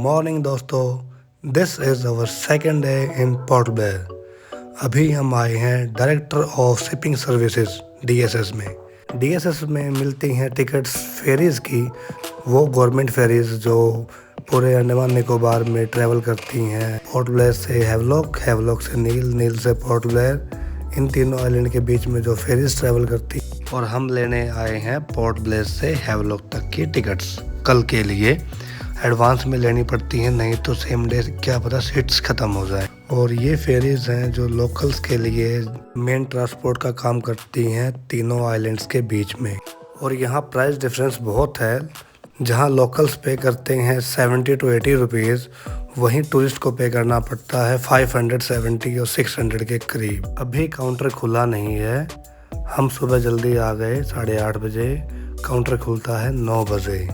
Morning दोस्तों, this is our second day in Port Blair. अभी हम आए हैं director of shipping services DSS में। डीएसएस में मिलती हैं टिकट्स फेरीज़ की, वो गवर्नमेंट फेरीज़ जो पूरे अंडमान निकोबार में ट्रैवल करती हैं। पोर्ट ब्लेयर से हैवलॉक, हैवलॉक से नील, नील से पोर्ट ब्लेयर, इन तीनों आइलैंड के बीच में जो फेरीज़ ट्रैवल करती। और हम लेने आए हैं पोर्ट ब्लेयर से हैवलॉक तक की टिकट्स कल के लिए। एडवांस में लेनी पड़ती हैं, नहीं तो सेम डे क्या पता सीट्स ख़त्म हो जाए। और ये फेरीज़ हैं जो लोकल्स के लिए मेन ट्रांसपोर्ट का काम करती हैं तीनों आइलैंड्स के बीच में। और यहाँ प्राइस डिफरेंस बहुत है। जहाँ लोकल्स पे करते हैं 70 to 80 रुपीज़, वहीं टूरिस्ट को पे करना पड़ता है 570 और 600 के करीब। अभी काउंटर खुला नहीं है, हम सुबह जल्दी आ गए 8:30 बजे। काउंटर खुलता है 9 बजे।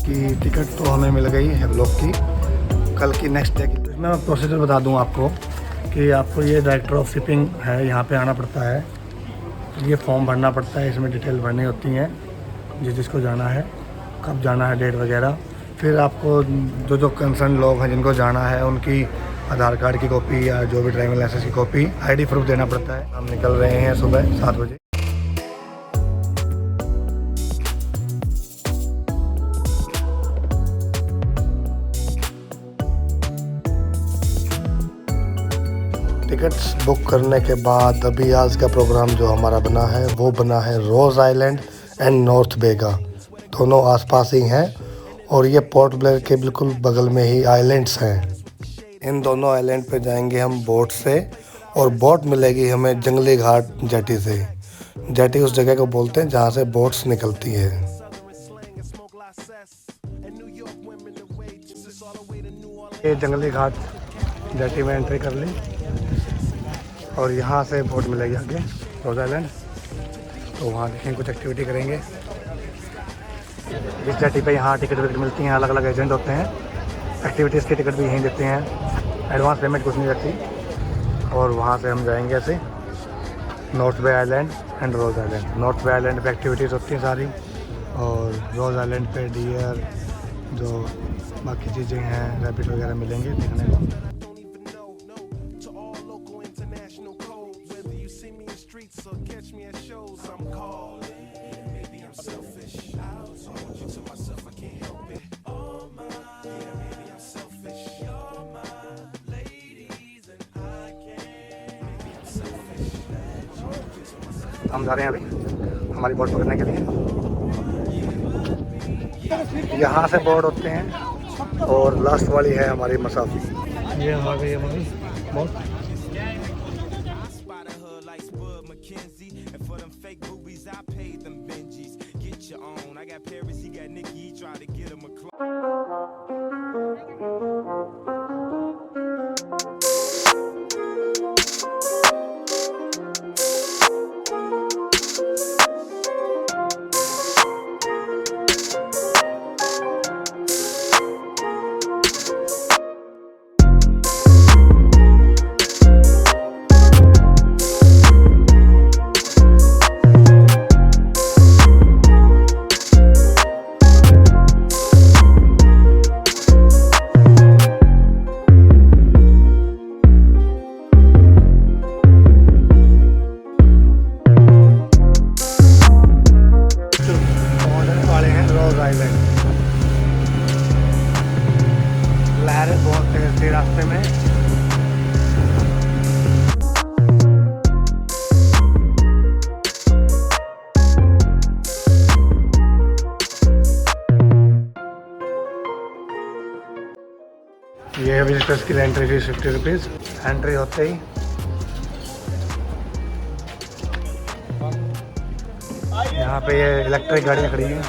की टिकट तो हमें मिल गई हैवलॉक की कल की नेक्स्ट डे की। इसमें मैं प्रोसीजर बता दूं आपको कि आपको ये डायरेक्टर ऑफ शिपिंग है, यहाँ पे आना पड़ता है, ये फॉर्म भरना पड़ता है, इसमें डिटेल भरनी होती हैं जिसको जाना है, कब जाना है, डेट वगैरह। फिर आपको जो कंसर्न लोग हैं जिनको जाना है उनकी आधार कार्ड की कॉपी या जो भी ड्राइविंग लाइसेंस की कॉपी, ID प्रूफ देना पड़ता है। हम निकल रहे हैं सुबह 7 बजे। टिकट्स बुक करने के बाद अभी आज का प्रोग्राम जो हमारा बना है वो बना है रोज़ आइलैंड एंड नॉर्थ बेगा, दोनों आसपास ही हैं। और ये पोर्ट ब्लेयर के बिल्कुल बगल में ही आइलैंड्स हैं। इन दोनों आइलैंड पे जाएंगे हम बोट से, और बोट मिलेगी हमें जंगली घाट जेटी से। जेटी उस जगह को बोलते हैं जहाँ से बोट्स निकलती है। ये जंगली घाट जेटी में एंट्री कर ली और यहाँ से बोट मिलेगी आगे रोज़ आइलैंड। तो वहाँ देखेंगे, कुछ एक्टिविटी करेंगे। इस जेटी पे यहाँ टिकट विकट मिलती हैं, अलग अलग एजेंट होते हैं, एक्टिविटीज़ की टिकट भी यहीं देते हैं, एडवांस पेमेंट कुछ नहीं रहती। और वहाँ से हम जाएंगे ऐसे नॉर्थ बे आइलैंड एंड रोज़ आइलैंड। नॉर्थ बे आइलैंड पे एक्टिविटीज़ होती हैं सारी, और रोज़ आइलैंड पे डियर जो बाकी चीज़ें हैं, रैबिट वगैरह मिलेंगे देखने को। हम जा रहे हैं अभी हमारी बोट पकड़ने के लिए। यहाँ से बोट होते हैं और लास्ट वाली है हमारी मसाफी। ये आ गई हमारी बोट। लहरें बहुत तेज थी रास्ते में। ये विजिटर्स की एंट्री फीस 50 रुपीज़। एंट्री होते ही यहाँ पे ये इलेक्ट्रिक गाड़ियाँ खड़ी हैं।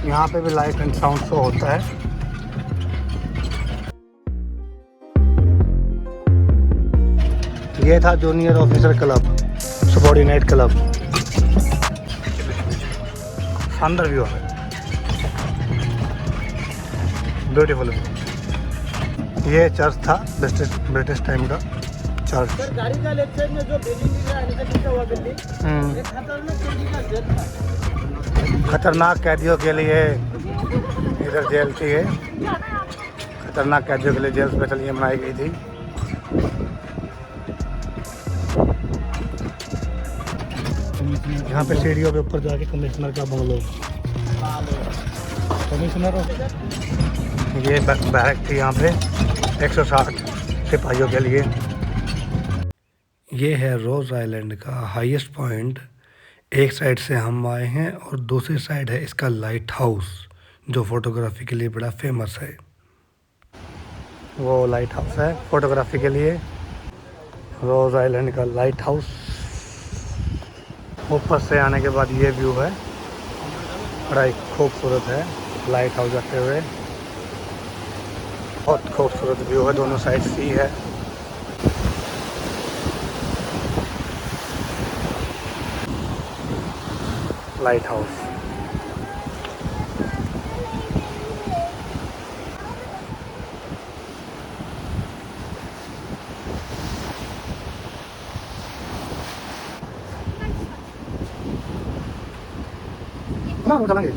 यहाँ पे भी लाइट एंड साउंड शो होता है। ये था junior officer club, subordinate club. शानदार व्यू है, ब्यूटीफुल। ये चर्च था ब्रिटिश टाइम का। चर्च। सर गाड़ी का लेफ्ट साइड में जो बिल्डिंग दिख रहा है नीचे लिखा हुआ बिल्डिंग, ये खतरनाक कैदी का जेल था। खतरनाक कैदियों के लिए इधर जेल थी ये। खतरनाक कैदियों के लिए जेल स्पेशल ये बनाई गई थी। यहाँ पे सीढ़ियों पे ऊपर जाके कमिश्नर का बंगलो, कमिश्नर ये बैरक थी यहाँ पे 160 सिपाहियों के लिए। ये है रोज़ आइलैंड का हाईएस्ट पॉइंट। एक साइड से हम आए हैं और दूसरी साइड है इसका लाइट हाउस, जो फोटोग्राफी के लिए बड़ा फेमस है। वो लाइट हाउस है फोटोग्राफी के लिए, रोज़ आइलैंड का लाइट हाउस। ऊपर से आने के बाद ये व्यू है, बड़ा ही खूबसूरत है लाइट हाउस जाते हुए। बहुत खूबसूरत व्यू है, दोनों साइड सी है। लाइट हाउस चलेंगे।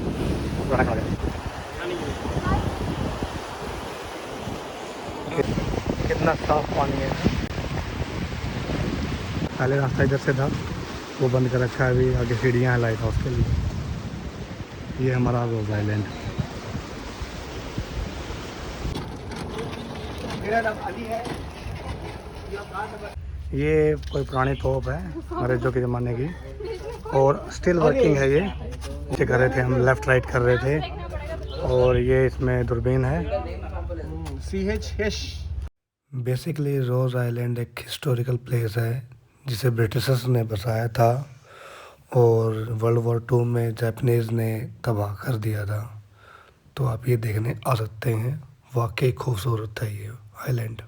कितना साफ पानी है। पहले रास्ता इधर से था, वो बंद कर रखा है अभी। आगे सीढ़ियाँ हैं लाइट हाउस के लिए। ये हमारा रोज़ आइलैंड। ये कोई पुरानी तोप है अंग्रेजों के ज़माने की, और स्टिल वर्किंग है ये। नीचे कर रहे थे हम, लेफ़्ट राइट कर रहे थे। और ये इसमें दूरबीन है। CHH। बेसिकली रोज़ आइलैंड एक हिस्टोरिकल प्लेस है जिसे ब्रिटिशर्स ने बसाया था और वर्ल्ड वॉर 2 में जापानीज़ ने तबाह कर दिया था। तो आप ये देखने आ सकते हैं, वाकई खूबसूरत है ये आइलैंड।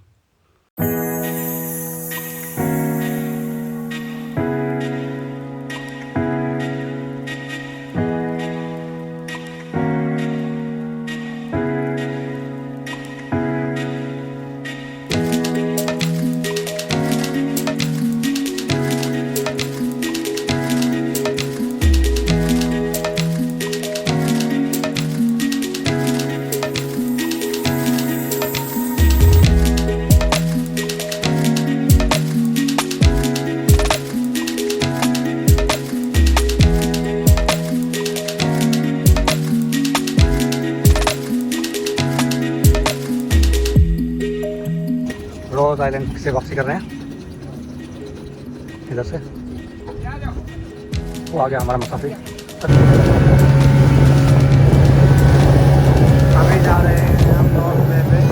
रोज़ आइलैंड से वापसी कर रहे हैं इधर से। वो आ गया हमारा मुसाफिर। अभी जा रहे हैं हम नॉर्थ बे पे।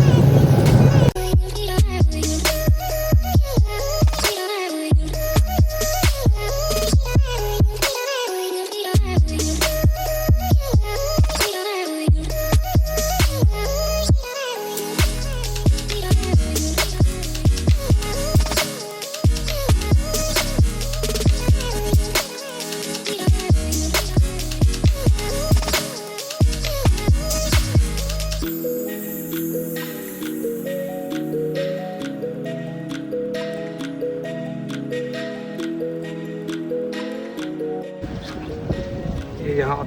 ये यहाँ अब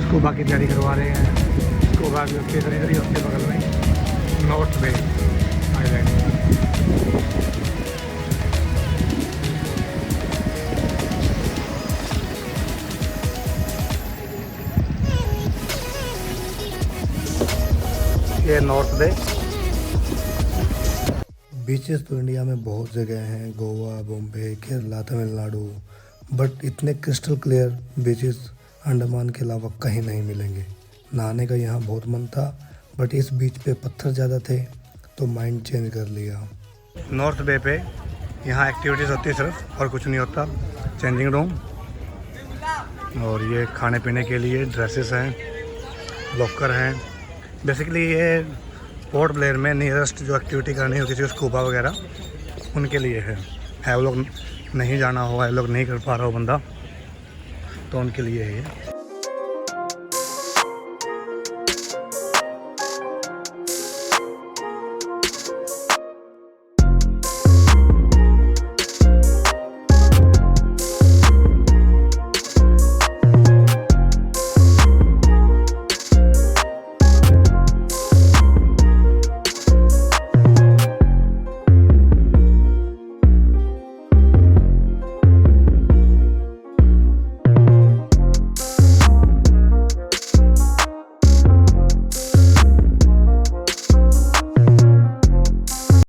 स्कूबा की तैयारी करवा रहे हैं। स्कूबा भी उसके इधर ही उसके बगल में नॉर्थ बे आइलैंड। ये नॉर्थ बे। बीचेस तो इंडिया में बहुत जगह हैं, गोवा, बॉम्बे, केरला, तमिलनाडु, बट इतने क्रिस्टल क्लियर बीचेस अंडमान के अलावा कहीं नहीं मिलेंगे। नहाने का यहाँ बहुत मन था, बट इस बीच पे पत्थर ज़्यादा थे तो माइंड चेंज कर लिया। नॉर्थ बे पे यहाँ एक्टिविटीज़ होती है सिर्फ, और कुछ नहीं होता। चेंजिंग रूम, और ये खाने पीने के लिए ड्रेसेस हैं, लॉकर हैं। बेसिकली ये पोर्ट ब्लेयर में नियरेस्ट जो एक्टिविटी करनी हो किसी को स्कूबा वगैरह, उनके लिए है। वो लोग नहीं जाना होगा, ये लोग नहीं कर पा रहा हो बंदा, तो उनके लिए है ये।